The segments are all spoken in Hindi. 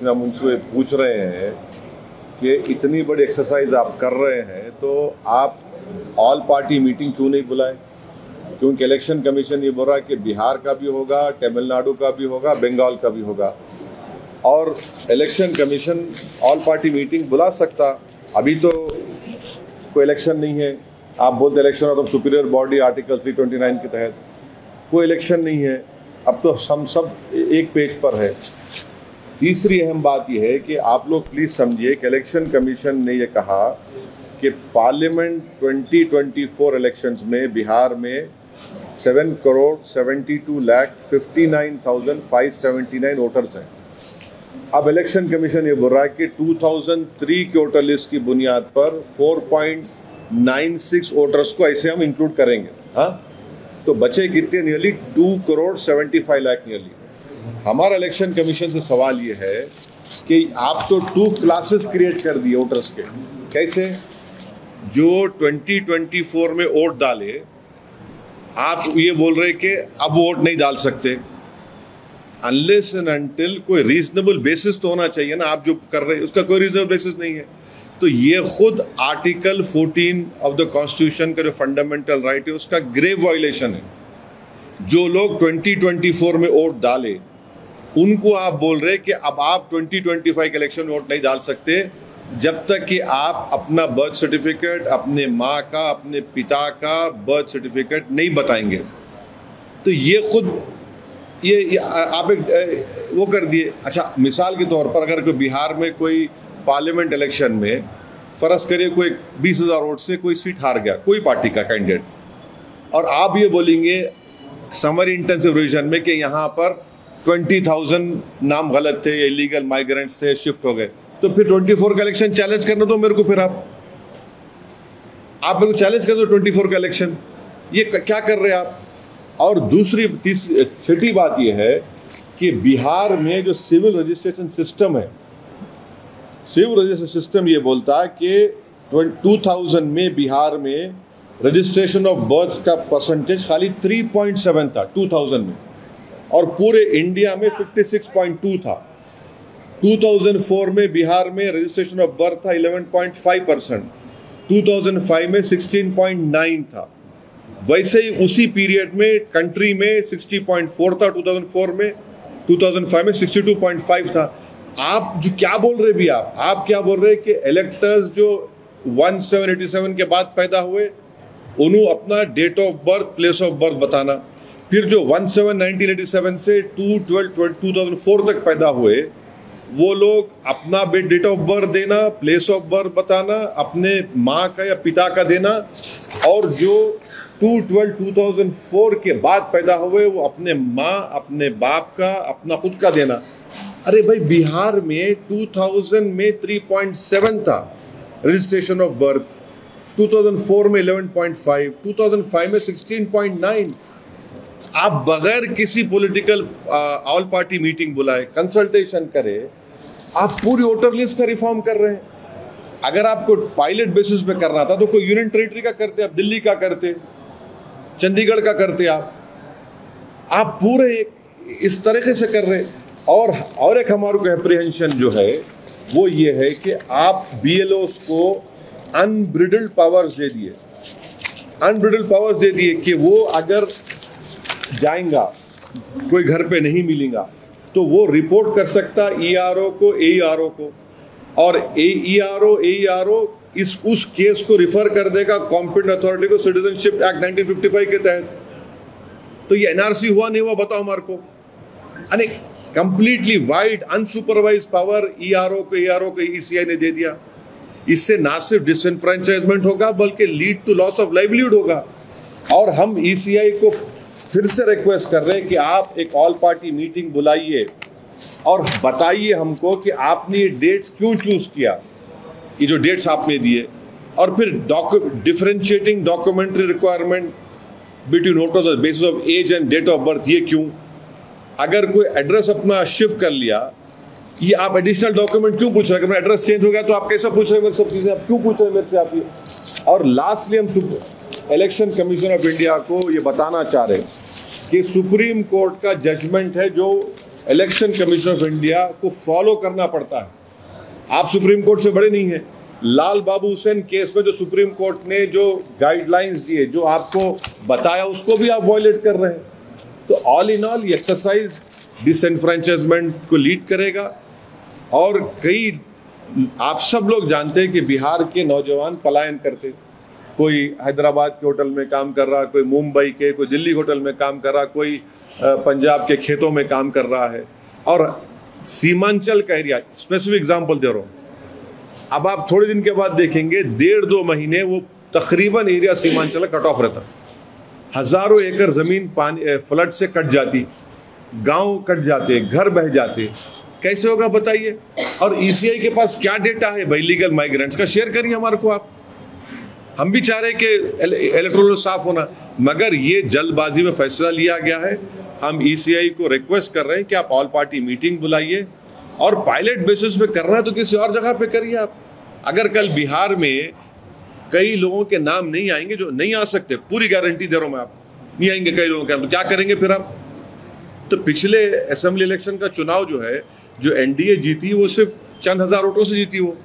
हम उनसे पूछ रहे हैं कि इतनी बड़ी एक्सरसाइज आप कर रहे हैं तो आप ऑल पार्टी मीटिंग क्यों नहीं बुलाए? क्योंकि इलेक्शन कमीशन ये बोल रहा है कि बिहार का भी होगा, तमिलनाडु का भी होगा, बंगाल का भी होगा, और election commission all party meeting बुला सकता। अभी तो कोई इलेक्शन नहीं है, आप बोलते election of superior body article 329 के तहत कोई इलेक्शन नहीं है। अब तो हम सब एक पेज पर है। तीसरी अहम बात यह है कि आप लोग प्लीज़ समझिए कि इलेक्शन कमीशन ने यह कहा कि पार्लियामेंट 2024 इलेक्शंस में बिहार में 7,72,59,579 वोटर्स हैं। अब इलेक्शन कमीशन ये बोल रहा है कि 2003 के वोटर लिस्ट की बुनियाद पर 4.96 वोटर्स को ऐसे हम इंक्लूड करेंगे। हाँ, तो बचे कितने? Nearly 2,75,00,000 nearly. हमारा इलेक्शन कमीशन से सवाल ये है कि आप तो 2 क्लासेस क्रिएट कर दिए वोटर्स के। कैसे? जो 2024 में वोट डाले, आप ये बोल रहे कि अब वोट नहीं डाल सकते अनलेस एंड अनटिल कोई रीजनेबल बेसिस तो होना चाहिए ना। आप जो कर रहे हैं उसका कोई रीजनेबल बेसिस नहीं है। तो ये खुद आर्टिकल 14 ऑफ द कॉन्स्टिट्यूशन का जो फंडामेंटल राइट है उसका ग्रेव वायलेशन है। जो लोग 2024 में वोट डाले उनको आप बोल रहे कि अब आप 2025 के इलेक्शन में वोट नहीं डाल सकते जब तक कि आप अपना बर्थ सर्टिफिकेट, अपने माँ का, अपने पिता का बर्थ सर्टिफिकेट नहीं बताएंगे। तो ये खुद ये आप एक वो कर दिए। अच्छा, मिसाल के तौर पर अगर कोई बिहार में कोई पार्लियामेंट इलेक्शन में फर्ज करिए कोई 20,000 वोट से कोई सीट हार गया, कोई पार्टी का कैंडिडेट, और आप ये बोलेंगे समर इंटेंसिव रिवीजन में कि यहाँ पर 20,000 नाम गलत थे, इलीगल माइग्रेंट्स थे, शिफ्ट हो गए, तो फिर 24 का इलेक्शन चैलेंज करना दो मेरे को। फिर आप मेरे को चैलेंज कर दो 24 का इलेक्शन। ये क्या कर रहे हैं आप? और दूसरी छठी बात यह है कि बिहार में जो सिविल रजिस्ट्रेशन सिस्टम है, सिविल रजिस्ट्रेशन सिस्टम ये बोलता है कि 2000 में बिहार में रजिस्ट्रेशन ऑफ बर्थ्स का परसेंटेज खाली 3.7 था 2000 में, और पूरे इंडिया में 56.2 था। 2004 में बिहार में रजिस्ट्रेशन ऑफ बर्थ था 11.5%, 2005 में 16.9 था। वैसे ही उसी पीरियड में कंट्री में 60.4 था 2004 में, 2005 में 62.5 था। आप जो क्या बोल रहे भी आप क्या बोल रहे कि इलेक्टर्स जो 1787 के बाद पैदा हुए उन्होंने अपना date of birth, place of birth बताना। फिर जो 17/1987 से 2/12/2004 तक पैदा हुए वो लोग अपना डेट ऑफ बर्थ देना, प्लेस ऑफ बर्थ बताना, अपने माँ का या पिता का देना, और जो 2/12/2004 के बाद पैदा हुए वो अपने माँ, अपने बाप का, अपना खुद का देना। अरे भाई, बिहार में 2000 में 3.7 था रजिस्ट्रेशन ऑफ बर्थ, 2004 में 11.5, 2005 में 16.9। आप बगैर किसी पॉलिटिकल ऑल पार्टी मीटिंग बुलाए, कंसल्टेशन करे, आप पूरी वोटर लिस्ट का रिफॉर्म कर रहे हैं। अगर आपको पायलट बेसिस पे करना था तो कोई यूनियन टेरिटरी का करते, आप दिल्ली का करते, चंडीगढ़ का करते, आप पूरे इस तरीके से कर रहे। और एक हमारे को एप्रीहेंशन जो है वो ये है कि आप BLOs को अनब्रिडल्ड पावर्स दे दिए कि वो अगर जाएगा, कोई घर पे नहीं मिलेगा तो वो रिपोर्ट कर सकता ERO को, AERO को, और ERO उस केस को रिफर कर देगा कॉम्पिटेंट अथॉरिटी को सिटीजनशिप एक्ट 1955 के तहत। तो ये NRC हुआ नहीं हुआ बताओ हमारे को? अरे completely wide unsupervised power ERO को ECI ने दे दिया। इससे ना सिर्फ डिसएनफ्रेंचाइजमेंट होगा बल्कि lead to loss of livelihood होगा। और हम ECI को फिर से रिक्वेस्ट कर रहे हैं कि आप एक ऑल पार्टी मीटिंग बुलाइए और बताइए हमको कि आपने ये डेट्स क्यों चूज किया, ये जो डेट्स आपने दिए, और फिर differentiating documentary requirement between voters on basis of age and date of birth, ये क्यों? अगर कोई एड्रेस अपना शिफ्ट कर लिया, ये आप एडिशनल डॉक्यूमेंट क्यों पूछ रहे हैं? एड्रेस चेंज हो गया तो आप कैसा पूछ रहे हैं मेरे सब चीजें, आप क्यों पूछ रहे हैं मेरे से आप ये? और लास्टली हम इलेक्शन कमीशन ऑफ इंडिया को ये बताना चाह रहे हैं कि सुप्रीम कोर्ट का जजमेंट है जो इलेक्शन कमीशन ऑफ इंडिया को फॉलो करना पड़ता है। आप सुप्रीम कोर्ट से बड़े नहीं हैं। लाल बाबू हुसैन केस में जो सुप्रीम कोर्ट ने जो गाइडलाइंस दिए, जो आपको बताया, उसको भी आप वायलेट कर रहे हैं। तो ऑल इन ऑल ये एक्सरसाइज डिसएनफ्रेंचाइजमेंट को लीड करेगा। और कई आप सब लोग जानते हैं कि बिहार के नौजवान पलायन करते, कोई हैदराबाद के होटल में काम कर रहा, कोई मुंबई के, कोई दिल्ली होटल में काम कर रहा, कोई पंजाब के खेतों में काम कर रहा है। और सीमांचल का एरिया, स्पेसिफिक एग्जांपल दे रहा हूँ, अब आप थोड़े दिन के बाद देखेंगे 1.5-2 महीने वो तकरीबन एरिया सीमांचल कट ऑफ रहता, हजारों एकड़ जमीन पानी फ्लड से कट जाती, गांव कट जाते, घर बह जाते। कैसे होगा बताइए? और ईसीआई के पास क्या डेटा है भाई लीगल माइग्रेंट्स का? शेयर करिए हमारे को आप। हम भी चाह रहे कि इलेक्टोरल साफ होना, मगर ये जल्दबाजी में फैसला लिया गया है। हम ईसीआई को रिक्वेस्ट कर रहे हैं कि आप ऑल पार्टी मीटिंग बुलाइए और पायलट बेसिस पे करना है तो किसी और जगह पे करिए आप। अगर कल बिहार में कई लोगों के नाम नहीं आएंगे, जो नहीं आ सकते, पूरी गारंटी दे रहा हूं मैं आपको, नहीं आएंगे कई लोगों के नाम, तो क्या करेंगे फिर आप? तो पिछले असेंबली इलेक्शन का चुनाव जो है, जो एनडीए जीती, वो सिर्फ चंद हजार वोटों से जीती वो।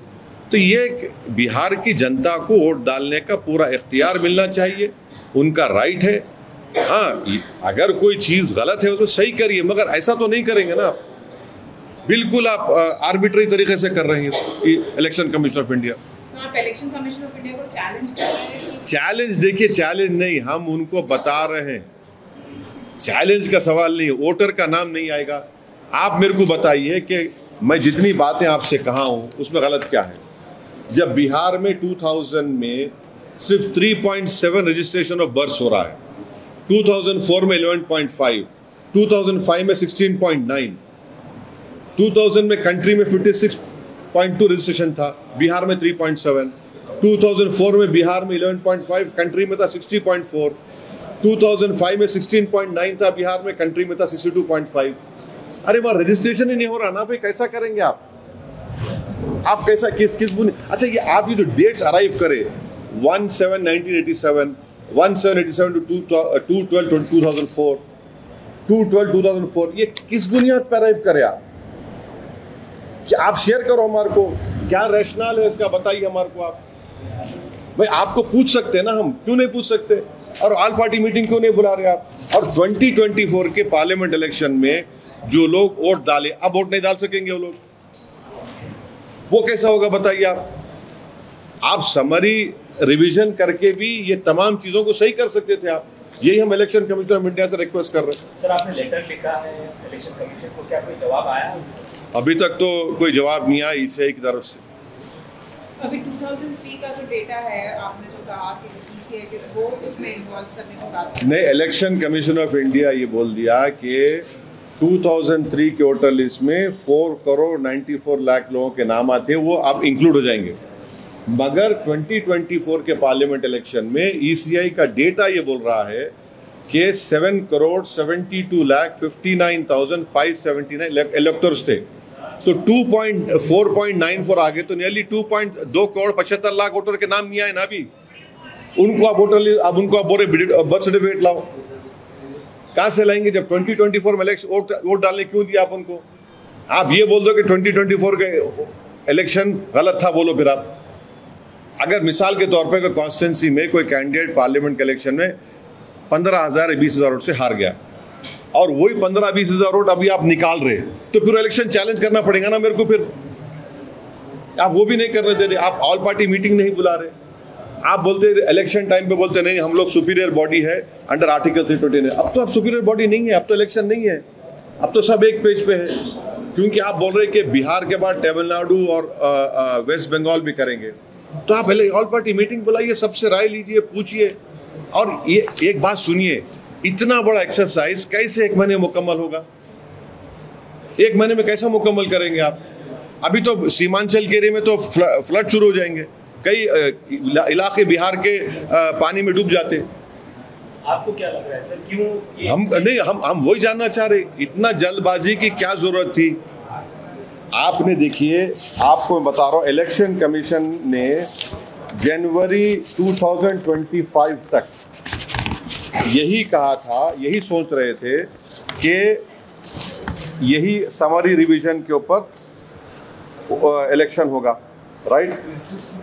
तो ये बिहार की जनता को वोट डालने का पूरा इख्तियार मिलना चाहिए, उनका राइट है। हाँ, अगर कोई चीज गलत है उसको सही करिए, मगर ऐसा तो नहीं करेंगे ना आप। बिल्कुल आप आर्बिट्री तरीके से कर रहे हैं इलेक्शन कमीशन ऑफ इंडिया। आप इलेक्शन कमीशन ऑफ इंडिया को चैलेंज कर रहे हैं? चैलेंज देखिए, चैलेंज नहीं, हम उनको बता रहे हैं, चैलेंज का सवाल नहीं है। वोटर का नाम नहीं आएगा। आप मेरे को बताइए कि मैं जितनी बातें आपसे कहा हूं उसमें गलत क्या है? जब बिहार में 2000 में सिर्फ 3.7 रजिस्ट्रेशन ऑफ बर्थ हो रहा है, 2004 में 11.5, 2005 में 16.9, 2000 में कंट्री में 56.2 रजिस्ट्रेशन था, बिहार में 3.7, 2004 में बिहार में 11.5, कंट्री में था 60.4, 2005 में 16.9 था, बिहार में, कंट्री में था 62.5। अरे वहां रजिस्ट्रेशन ही नहीं हो रहा ना भाई, कैसा करेंगे आप कैसा किस अच्छा, ये आप ये जो डेट्स अराइव करे 1/7/1987, 1/7/87 to 2/12/2004, 2/12/2004, ये किस बुनियाद पर अराइव करे आप? क्या आप शेयर करो हमारे को, क्या रैशनल है इसका, बताइए हमारे को आप। भाई आपको पूछ सकते हैं ना, हम क्यों नहीं पूछ सकते? और ऑल पार्टी मीटिंग क्यों नहीं बुला रहे आप? और 2024 के पार्लियामेंट इलेक्शन में जो लोग वोट डाले, अब वोट नहीं डाल सकेंगे वो लोग, वो कैसा होगा बताइए आप समरी रिवीजन करके भी ये तमाम चीजों को सही कर सकते थे आप। यही हम इलेक्शन कमीशन ऑफ इंडिया से रिक्वेस्ट कर रहे हैं। सर, आपने लेटर लिखा है इलेक्शन कमीशन को, क्या कोई जवाब आया? अभी तक तो कोई जवाब नहीं आया ईसीआई की तरफ से। अभी 2003 का जो डेटा है, आपने जो कहा कि ईसीआई के वो इसमें इन्वॉल्व करने की बात है। नहीं, इलेक्शन कमीशन ऑफ इंडिया ये बोल दिया कि 2003 के वोटर लिस्ट में 4,94,00,000 लोगों के नाम आते हैं, वो अब इंक्लूड हो जाएंगे। मगर 2024 के पार्लियामेंट इलेक्शन में ईसीआई का डेटा ये बोल रहा है कि 7,72,59,579 इलेक्टर्स थे, तो 4.94 आगे, तो नियरली 2,75,00,000 वोटर के नाम नहीं आए ना अभी। उनको आप वोटर, अब उनको आप बोल रहे बर्थ सर्टिफिकेट लाओ, कहां से लाएंगे? जब 2024 में इलेक्शन वोट डालने क्यों दिया आप उनको? आप ये बोल दो कि 2024 के इलेक्शन गलत था, बोलो फिर आप। अगर मिसाल के तौर पर कोई कॉन्स्टिट्यूंसी में कोई कैंडिडेट पार्लियामेंट के इलेक्शन में 15,000 या 20,000 वोट से हार गया, और वही 15-20,000 वोट अभी आप निकाल रहे, तो फिर इलेक्शन चैलेंज करना पड़ेगा ना मेरे को। फिर आप वो भी नहीं करने दे रहे, आप ऑल पार्टी मीटिंग नहीं बुला रहे, आप बोलते इलेक्शन टाइम पे बोलते नहीं हम लोग सुपीरियर बॉडी है अंडर आर्टिकल 329। अब तो आप सुपीरियर बॉडी नहीं है, अब तो इलेक्शन नहीं है, अब तो सब एक पेज पे है, क्योंकि आप बोल रहे कि बिहार के बाद तमिलनाडु और वेस्ट बंगाल भी करेंगे। तो आप पहले ऑल पार्टी मीटिंग बुलाइए, सबसे राय लीजिए, पूछिए। और ये एक बात सुनिए, इतना बड़ा एक्सरसाइज कैसे एक महीने मुकम्मल होगा? एक महीने में कैसा मुकम्मल करेंगे आप? अभी तो सीमांचल के एरिया में तो फ्लड शुरू हो जाएंगे, कई इलाके बिहार के पानी में डूब जाते। आपको क्या लग रहा है सर, क्यों हम वही जानना चाह रहे, इतना जल्दबाजी की क्या जरूरत थी? आपने देखिए, आपको मैं बता रहा हूँ, इलेक्शन कमीशन ने जनवरी 2025 तक यही कहा था, यही सोच रहे थे कि यही समरी रिवीजन के ऊपर इलेक्शन होगा, राइट।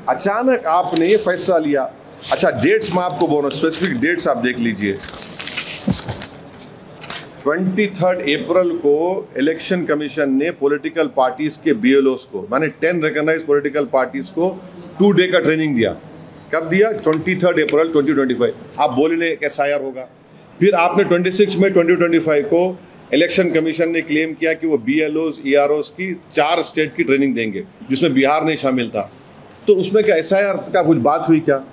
अचानक आपने ये फैसला लिया। अच्छा, डेट्स मैं आपको बोल रहा हूँ, स्पेसिफिक डेट्स आप देख लीजिए। 23 अप्रैल को इलेक्शन कमीशन ने पॉलिटिकल पार्टीज के BLOs को, माने 10 रिकॉग्नाइज्ड पॉलिटिकल पार्टीज को 2 डे का ट्रेनिंग दिया। कब दिया? 23 अप्रैल 2025। आप बोले एक SIR होगा। फिर आपने 26 मई 2025 को इलेक्शन कमीशन ने क्लेम किया कि वो BLOs EROs की 4 स्टेट की ट्रेनिंग देंगे, जिसमें बिहार नहीं शामिल था। तो उसमें क्या SIR का कुछ बात हुई क्या?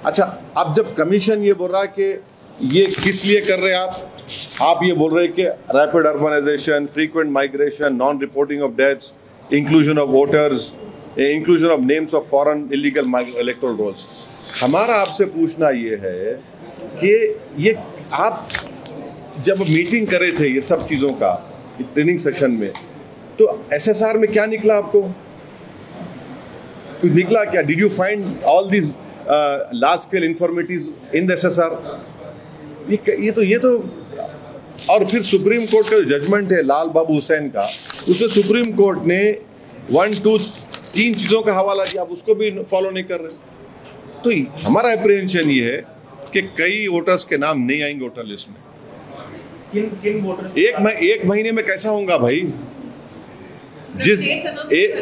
अच्छा, अब जब कमीशन ये बोल रहा है कि ये किस लिए कर रहे हैं आप ये बोल रहे हैं कि rapid urbanisation, frequent migration, non reporting of deaths, inclusion of voters, inclusion of names of foreign illegal electoral rolls. हमारा आपसे पूछना ये है कि ये आप जब मीटिंग करे थे ये सब चीज़ों का ट्रेनिंग सेशन में, तो SSR में क्या निकला? आपको कुछ निकला क्या? Did you find all this large scale informatives in the SSR? ये तो और फिर सुप्रीम कोर्ट का जो जजमेंट है लाल बाबू हुसैन का, उसमें सुप्रीम कोर्ट ने 1, 2, 3 चीज़ों का हवाला दिया, आप उसको भी फॉलो नहीं कर रहे। तो हमारा अप्रीहेंशन ये है कि कई वोटर्स के नाम नहीं आएंगे वोटर लिस्ट में। किन वोटर्स? एक महीने में कैसा होगा भाई?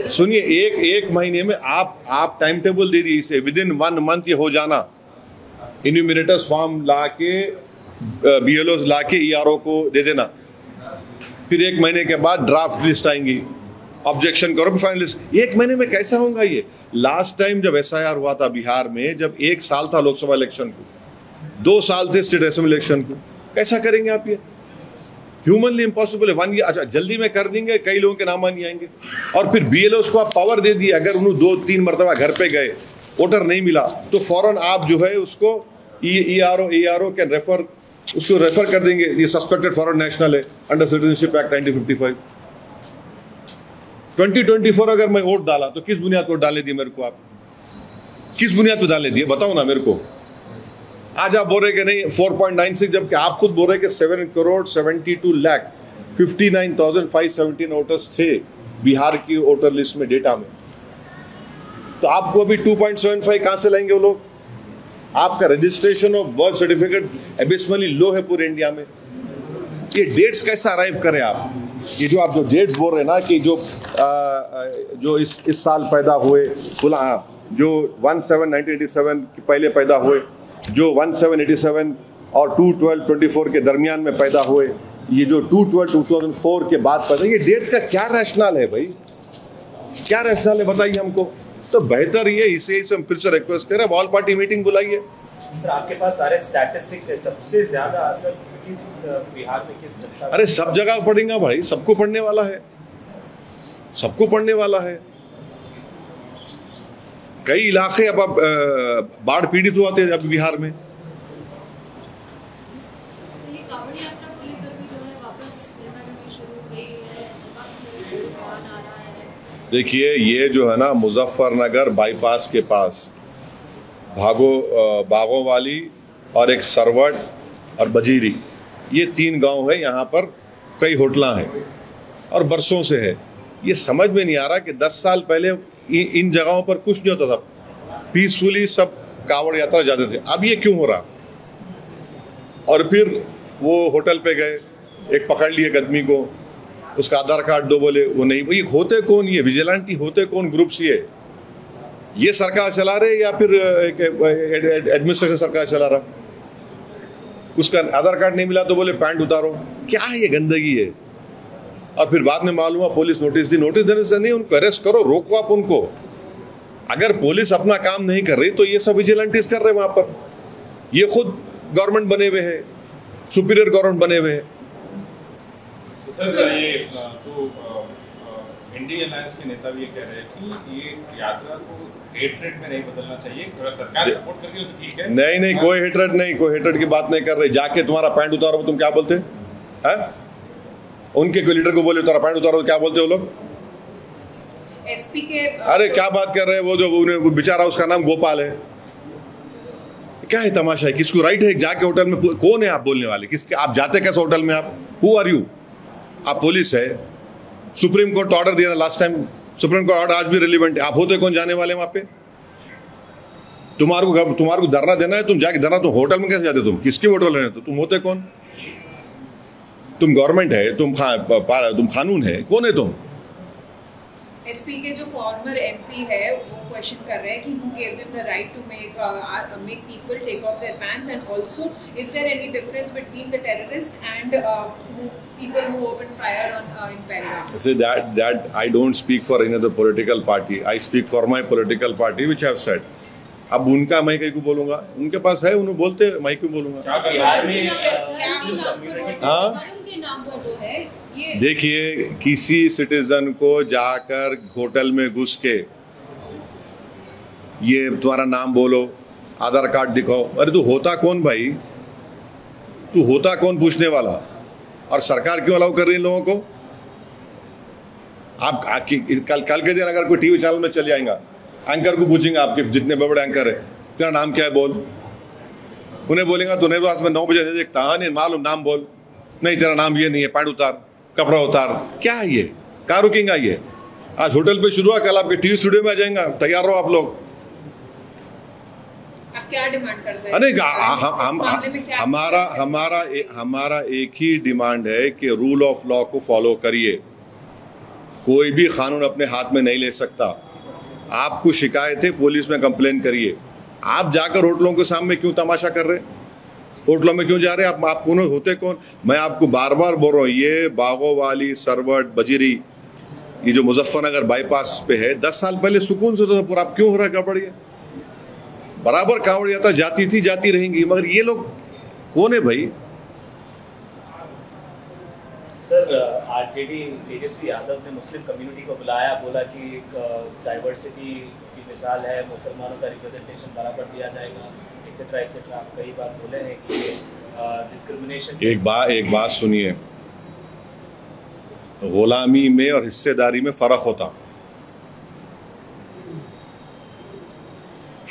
सुनिए, एक महीने में आप टाइम टेबल दे दिए, इसे विद इन 1 मंथ ये हो जाना। इन्यूमिनेटर्स फॉर्म ला के BLOs ला के ERO को दे देना, फिर 1 महीने के बाद ड्राफ्ट लिस्ट आएंगी, ऑब्जेक्शन करो, फाइनल लिस्ट। 1 महीने में कैसा होगा ये? लास्ट टाइम जब SIR हुआ था बिहार में, जब 1 साल था लोकसभा इलेक्शन को, 2 साल थे स्टेट असेंबली इलेक्शन को, कैसा करेंगे आप? ये ह्यूमनली इम्पॉसिबल है। 1 ईयर, अच्छा जल्दी में कर देंगे, कई लोगों के नाम नहीं आएंगे। और फिर BLOs को आप पावर दे दिए, अगर उन्होंने 2-3 मरतबा घर पे गए, वोटर नहीं मिला, तो फौरन आप जो है उसको ERO कैन रेफर, उसको रेफर कर देंगे, ये सस्पेक्टेड फॉरेन नेशनल है अंडर सिटीजनशिप एक्ट 1955। 2024 अगर मैं वोट डाला तो किस बुनियाद पर डालने दिए मेरे को? आप किस बुनियाद पर डालने दिए बताओ ना मेरे को। आज आप बोल रहे कि नहीं 4.96, जबकि आप खुद बोल रहे कि 7,72,59,517 वोटर्स थे बिहार की वोटर लिस्ट में, डेटा में। तो आपको अभी 2.75 कहां से लाएंगे वो लोग? आपका रजिस्ट्रेशन ऑफ बर्थ सर्टिफिकेट एबिसमली लो है पूरे इंडिया में। ये डेट्स कैसे अराइव करें आप? ये जो आप जो डेट्स बोल रहे हैं ना कि जो इस साल पैदा हुए, जो 1/7/1987 के पहले पैदा हुए, जो 1/7/87 और 2/12/24 के दरमियान में पैदा हुए, ये जो 2/12/2004 के बाद पैदा, ये डेट्स का क्या रैशनल है भाई? क्या रैशनल है बताइए हमको। तो बेहतर ये इसे हम फिर से रिक्वेस्ट करें, ऑल पार्टी मीटिंग बुलाइए। सर आपके पास सारे स्टैटिस्टिक्स है, सबसे ज्यादा असर किस बिहार में किस जनता? अरे सब जगह पड़ेगा भाई, सबको पढ़ने वाला है, सबको पढ़ने वाला है। कई इलाके अब बाढ़ पीड़ित हुए थे अब बिहार में। देखिए ये जो है ना मुजफ्फरनगर बाईपास के पास बागों वाली और एक सरवट और बजीरी, ये 3 गांव है। यहाँ पर कई होटलां हैं और बरसों से है। ये समझ में नहीं आ रहा कि 10 साल पहले इन जगहों पर कुछ नहीं होता था, पीसफुली सब कांवड़ यात्रा जाते थे। अब ये क्यों हो रहा? और फिर वो होटल पे गए, एक पकड़ लिए एक आदमी को, उसका आधार कार्ड दो, बोले वो नहीं। ये होते कौन? ये विजिलेंटी होते कौन ग्रुप्स? ये सरकार चला रहे या फिर एडमिनिस्ट्रेशन सरकार चला रहा? उसका आधार कार्ड नहीं मिला तो बोले पैंट उतारो। क्या है ये गंदगी है? और फिर बाद में मालूम हुआ पुलिस नोटिस दी। नोटिस देने से नहीं, उनको अरेस्ट करो, रोको आप उनको। अगर पुलिस अपना काम नहीं कर रही तो ये सब विजिलेंटीज कर रहे हैं वहां पर। ये खुद गवर्नमेंट बने हुए हैं, सुपीरियर गवर्नमेंट बने हुए हैं। तो सर ये इंडियन अलायंस के नेता भी ये कह रहे हैं कि ये यात्रा को हेटरेट में नहीं बदलना चाहिए, थोड़ा सरकार सपोर्ट करती हो तो ठीक है। नहीं, कोई हेटरेट नहीं, कोई हेटरेट की बात नहीं कर रहे। जाके तुम्हारा पैंट उतारो तुम क्या बोलते हैं? उनके कोई लीडर को बोले तुम्हारा पैंट उतारो क्या बोलते हो लोग? एसपी के अरे क्या बात कर रहे हैं? वो जो बेचारा उसका नाम गोपाल है। क्या है तमाशा है? किसको राइट है जाके होटल में? कौन है आप बोलने वाले? किसके आप जाते कैसे होटल में? आप हु आर यू? आप पुलिस है, सुप्रीम कोर्ट ऑर्डर दिया ना last time, supreme court order आज भी रिलीवेंट है। आप होते कौन जाने वाले वहां पे? तुम्हारे को धरना देना है, तुम जाके धरना, तुम होटल में कैसे जाते? तुम किसके होटल में? तो तुम होते कौन? तुम गवर्नमेंट है, तुम कानून है, कौन है तुम? एसपी के जो फॉर्मर एमपी है वो क्वेश्चन कर रहे हैं कि who gave them the right to make people take off their pants, and also is there any difference between the terrorists and people who opened fire on in Pahalgam? Say that I don't speak for any other political party. I speak for my political party, which I have said. अब उनका मैं कहीं को बोलूंगा, उनके पास है, उन्हें बोलते मैं क्यों बोलूंगा? बिहार में देखिए, किसी सिटीजन को जाकर होटल में घुस के ये तुम्हारा नाम बोलो, आधार कार्ड दिखाओ, अरे तू होता कौन भाई? तू होता कौन पूछने वाला? और सरकार क्यों अलाउ कर रही है लोगों को? आप कल के दिन अगर कोई टीवी चैनल में चले आएगा, एंकर को पूछेंगे, आपके जितने बड़े एंकर है, तेरा नाम क्या है बोल, उन्हें बोलेगा तो नहीं, आज मैं 9 बजे देखता, हाँ नहीं मालूम, नाम बोल, नहीं तेरा नाम ये नहीं है, पैंट उतार, कपड़ा उतार, क्या है ये? कहाँ रुकेंगे ये? आज होटल पे शुरू हुआ, कल आपके टीवी स्टूडियो में आ जाएगा, तैयार रहो आप लोग। आप क्या डिमांड करते हैं? अरे हमारा एक ही डिमांड है कि रूल ऑफ लॉ को फॉलो करिए। कोई भी कानून अपने हाथ में नहीं ले सकता। आपको शिकायत है, पुलिस में कंप्लेन करिए। आप जाकर होटलों के सामने क्यों तमाशा कर रहे? होटलों में क्यों जा रहे? आप कौन होते कौन? मैं आपको बार बार बोल रहा हूँ, ये बागोवाली, सरवट, बजीरी, ये जो मुजफ्फरनगर बाईपास पे है, 10 साल पहले सुकून से था पूरा। आप क्यों हो रहा है गड़बड़? ये बराबर कांवड़ यात्रा जाती थी, जाती रहेंगी, मगर ये लोग कौन है भाई? सर, आरजेडी तेजस्वी यादव ने मुस्लिम कम्युनिटी को बुलाया, बोला कि एक डाइवर्सिटी की मिसाल है, मुसलमानों का रिप्रेजेंटेशन बराबर दिया जाएगा, एक्सेट्रा एक्सेट्रा। आप कई बार बोले हैं कि डिस्क्रिमिनेशन। एक बात सुनिए, गुलामी में और हिस्सेदारी में फर्क होता।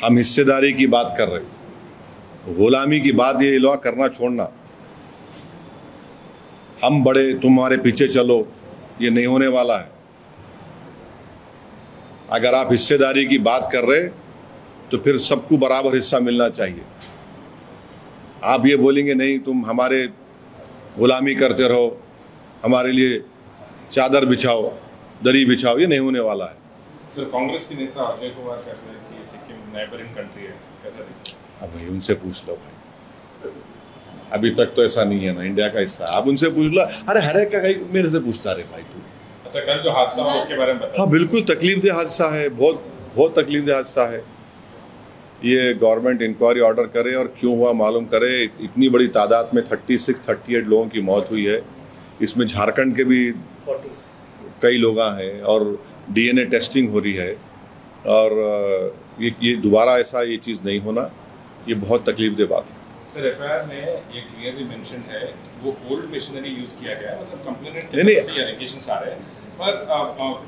हम हिस्सेदारी की बात कर रहे, गुलामी की बात ये लोग करना छोड़ना। हम बड़े, तुम्हारे पीछे चलो, ये नहीं होने वाला है। अगर आप हिस्सेदारी की बात कर रहे तो फिर सबको बराबर हिस्सा मिलना चाहिए। आप ये बोलेंगे नहीं तुम हमारे गुलामी करते रहो, हमारे लिए चादर बिछाओ, दरी बिछाओ, ये नहीं होने वाला है। सर, कांग्रेस के नेता अजय कुमार कहते हैं कि सिक्किम नेबरिंग कंट्री है, कैसा देखते हैं? अब भाई उनसे पूछ लो भाई, अभी तक तो ऐसा नहीं है ना, इंडिया का हिस्सा। आप उनसे पूछ लो। अरे हर एक का मेरे से पूछता रहे भाई तू। अच्छा, कल जो हादसा हुआ उसके बारे में बताओ। हाँ बिल्कुल तकलीफदेह हादसा है, बहुत तकलीफदेह हादसा है। ये गवर्नमेंट इंक्वायरी ऑर्डर करे और क्यों हुआ मालूम करे। इतनी बड़ी तादाद में 38 लोगों की मौत हुई है। इसमें झारखंड के भी 40 कई लोग हैं और DNA टेस्टिंग हो रही है। और ये दोबारा ऐसा ये चीज़ नहीं होना, ये बहुत तकलीफदेह बात है। सर, एफआईआर में ये क्लियरली मेंशन है वो ओल्ड मशीनरी यूज किया गया है, मतलब कंप्लेनेंट के तरफ से एलिगेशंस आ रहे हैं, पर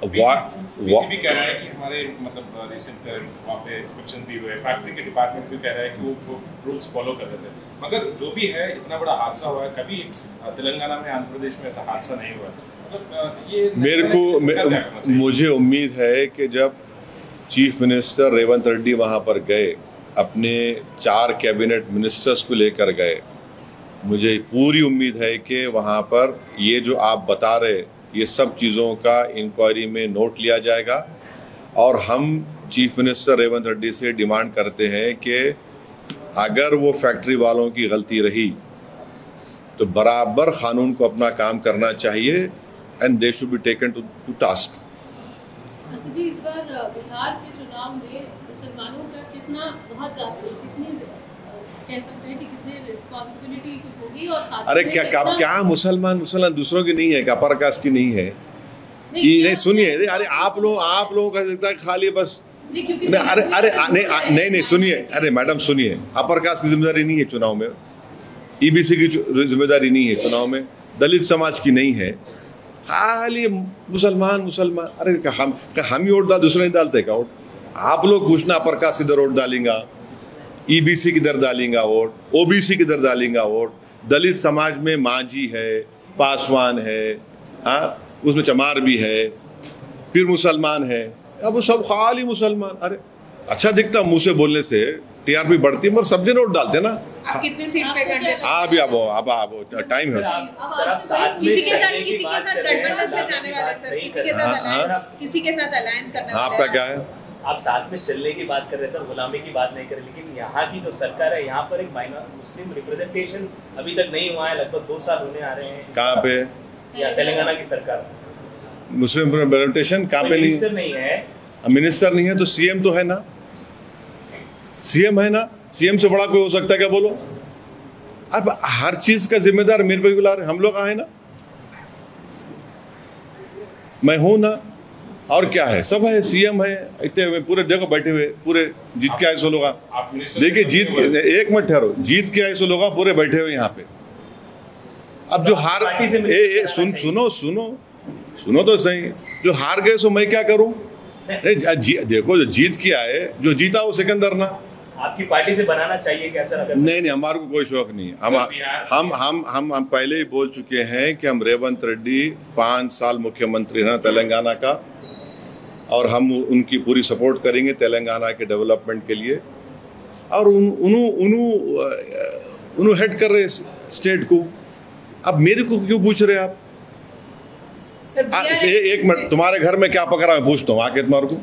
पीसीबी कह रहा है कि हमारे मतलब रिसेंट वहाँ पे इंस्पेक्शन भी हुए, फैक्ट्री के डिपार्टमेंट भी कह रहा है कि वो रूल्स फॉलो कर रहे थे। मगर जो भी है, इतना बड़ा हादसा हुआ है, कभी तेलंगाना में, आंध्र प्रदेश में ऐसा हादसा नहीं हुआ। मतलब ये मुझे उम्मीद है कि जब चीफ मिनिस्टर रेवंत रेड्डी वहाँ पर गए, अपने 4 कैबिनेट मिनिस्टर्स को लेकर गए, मुझे पूरी उम्मीद है कि वहाँ पर ये जो आप बता रहे, ये सब चीज़ों का इंक्वायरी में नोट लिया जाएगा। और हम चीफ मिनिस्टर रेवंत रेड्डी से डिमांड करते हैं कि अगर वो फैक्ट्री वालों की गलती रही तो बराबर कानून को अपना काम करना चाहिए, and they should be taken to task. जी, इस बार बिहार के चुनाव में मुसलमानों का कितनी कह सकते हैं कि कितनी रिस्पॉन्सिबिलिटी होगी? और साथ अरे क्या मुसलमान दूसरों की नहीं है, क्या अपर कास्ट की नहीं है? नहीं सुनिए, अरे आप लोगों का लगता है खाली बस नहीं सुनिए, अरे मैडम सुनिए, अपर कास्ट की जिम्मेदारी नहीं है चुनाव में, EBC की जिम्मेदारी नहीं है चुनाव में, दलित समाज की नहीं है, खाली मुसलमान। अरे हम ही वोट डाल, दूसरे नहीं डालते क्या वोट? आप लोग पूछना अपर कास्ट किधर वोट डालेंगा, EBC किधर डालेंगा वोट, OBC किधर डालेंगा वोट। दलित समाज में मांझी है, पासवान है, हाँ, उसमें चमार भी है, फिर मुसलमान है, अब वो सब खाली मुसलमान। अरे अच्छा दिखता मुंह से बोलने से, टीआरपी बढ़ती है, मगर सब्जी नोट डालते ना। आप कितने सीट पे करते हैं? हाँ अभी अब टाइम है। किसी के साथ गठबंधन में जाने वाले सर, किसी के साथ अलायंस करने वाले। आपका क्या है? आप साथ में चलने की बात कर रहे हैं सर, गुलामी की बात नहीं कर रहे, लेकिन यहाँ की जो सरकार है यहाँ पर एक मुस्लिम रिप्रेजेंटेशन अभी तक नहीं हुआ है, लगभग 2 साल होने आ रहे हैं। कहाँ पे? तेलंगाना की सरकार मुस्लिम रिप्रेजेंटेशन कहाँ पे? मिनिस्टर नहीं है। मिनिस्टर नहीं है तो सीएम तो है ना, सीएम है ना, सीएम से बड़ा कोई हो सकता है क्या? बोलो। अब हर चीज का जिम्मेदार मेरे पे बुला रहे, हम लोग आए ना, मैं हूं ना, और क्या है, सब है, सीएम है, इतने पूरे देखो बैठे हुए, पूरे जीत के आए सो लोग। देखिए जीत के, एक मिनट ठहरो, जीत के आए सो लोग पूरे बैठे हुए यहाँ पे। अब जो हार, सुनो तो सही, जो हार गए सो मैं क्या करूं? देखो जो जीत के आए, जो जीता वो सिकंदर ना। आपकी पार्टी से बनाना चाहिए क्या सर? नहीं, हमारे को कोई शौक नहीं। हम पहले ही बोल चुके हैं कि हम रेवंत रेड्डी 5 साल मुख्यमंत्री हैं तेलंगाना का, और हम उनकी पूरी सपोर्ट करेंगे तेलंगाना के डेवलपमेंट के लिए। और उन्होंने हेड कर रहे स्टेट को। अब मेरे को क्यों पूछ रहे आप? एक मिनट, तुम्हारे घर में क्या पकड़ा मैं पूछता हूँ आके तुम्हारे को।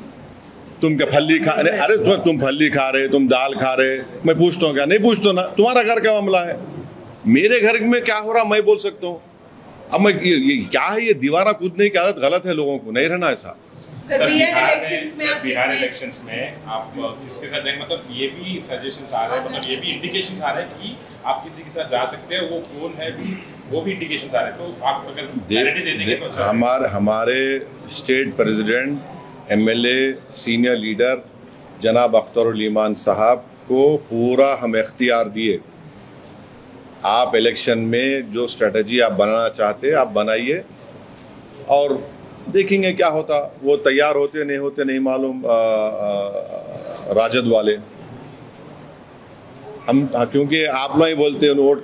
तुम क्या फल्ली खा रहे? अरे तुम फल्ली खा रहे, तुम दाल खा रहे, मैं पूछता हूँ क्या? नहीं पूछता ना। तुम्हारा घर का मामला है, मेरे घर में क्या हो रहा मैं बोल सकता हूँ। अब मैं ये क्या है, ये दीवाना कूदने की आदत गलत है, लोगों को नहीं रहना ऐसा। बिहार इलेक्शंस में आप किसके साथ जाएंगे? मतलब ये भी सजेशंस आ रहे हैं, मतलब ये भी इंडिकेशंस आ रहे हैं कि आप किसी के साथ जा सकते हैं, वो कौन है वो भी इंडिकेशंस आ रहे हैं। तो आप अगर क्लैरिटी दे देंगे तो हमारे state president, MLA, senior leader जनाब अख्तरुल ईमान साहब को पूरा हम इख्तियार दिए। आप इलेक्शन में जो स्ट्रेटजी आप बनाना चाहते हैं आप बनाइए, और देखेंगे क्या होता। वो तैयार होते नहीं होते नहीं मालूम, राजद वाले हम, क्योंकि आप लोग ही बोलते हैं वोट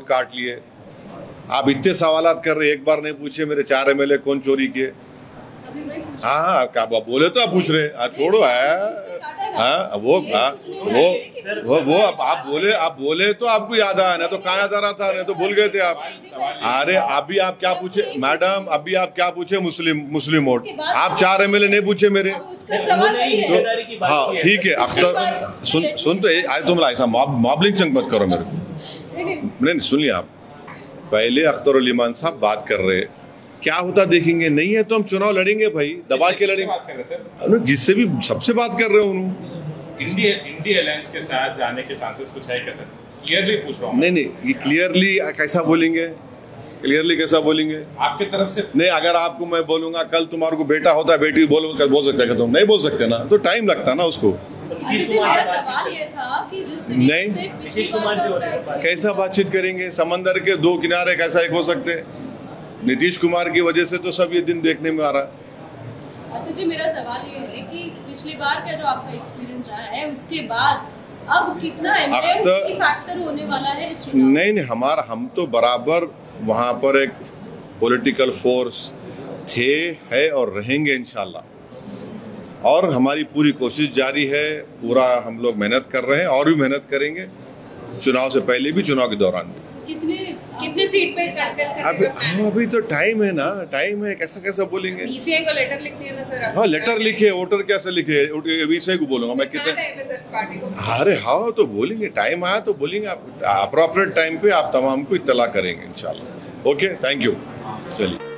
काट लिए। आप इतने सवालात कर रहे, एक बार नहीं पूछे मेरे 4 एमएलए कौन चोरी किए। हाँ क्या बोले तो आप पूछ रहे, छोड़ो है। हाँ वो आप बोले तो आपको याद आया, ना तो कहाँ याद आ रहा था, नहीं तो भूल गए थे आप। अरे अभी आप क्या पूछे मैडम, अभी आप क्या पूछे? मुस्लिम वोट। आप 4 एमएलए नहीं पूछे मेरे। हाँ ठीक है, अख्तर सुन तो आज तुम ऐसा मॉबलिंग चंग मत करो मेरे को। नहीं सुन लिया आप, पहले अख्तरुल ईमान साहब बात कर रहे, क्या होता देखेंगे। नहीं है तो हम चुनाव लड़ेंगे भाई, दबा के लड़ेंगे। जिससे भी सबसे बात कर रहे हो। इंडिया अलायंस के साथ जाने के चांसेस कुछ है क्या सर? क्लियरली पूछ रहा हूँ। नहीं ये क्लियरली कैसा बोलेंगे? क्लियरली कैसा बोलेंगे आपके तरफ से? नहीं, अगर आपको मैं बोलूंगा कल तुम्हारे को बेटा होता है, बेटी बोल सकते हैं, तुम नहीं बोल सकते ना, तो टाइम लगता ना उसको। सवाल ये था कि जिस नहीं कैसा बातचीत करेंगे? समंदर के 2 किनारे कैसा एक हो सकते हैं? नीतीश कुमार की वजह से तो सब ये दिन देखने में आ रहा है। असद जी मेरा सवाल ये है कि पिछली बार का जो आपका एक्सपीरियंस रहा है, उसके बाद अब कितना इम्पैक्ट फैक्टर होने वाला है इस चुनाव? नहीं हम तो बराबर वहाँ पर एक पॉलिटिकल फोर्स थे, है और रहेंगे इंशाल्लाह। और हमारी पूरी कोशिश जारी है, पूरा हम लोग मेहनत कर रहे हैं और भी मेहनत करेंगे, चुनाव से पहले भी, चुनाव के दौरान भी। कितने सीट पे कंटेस्ट करेंगे? अभी तो टाइम है ना, टाइम है, कैसा बोलेंगे। बीसीआई को लेटर लिखते हैं ना सर? हाँ लेटर लिखे, वोटर कैसे लिखे, बीसीआई को बोलूंगा मैं कितने टाइम है सर पार्टी को? अरे हाँ तो बोलेंगे, टाइम आया तो बोलेंगे। आप अप्रोप्रिएट टाइम पे आप तमाम को इत्तला करेंगे इंशाल्लाह। Okay, thank you. चलिए।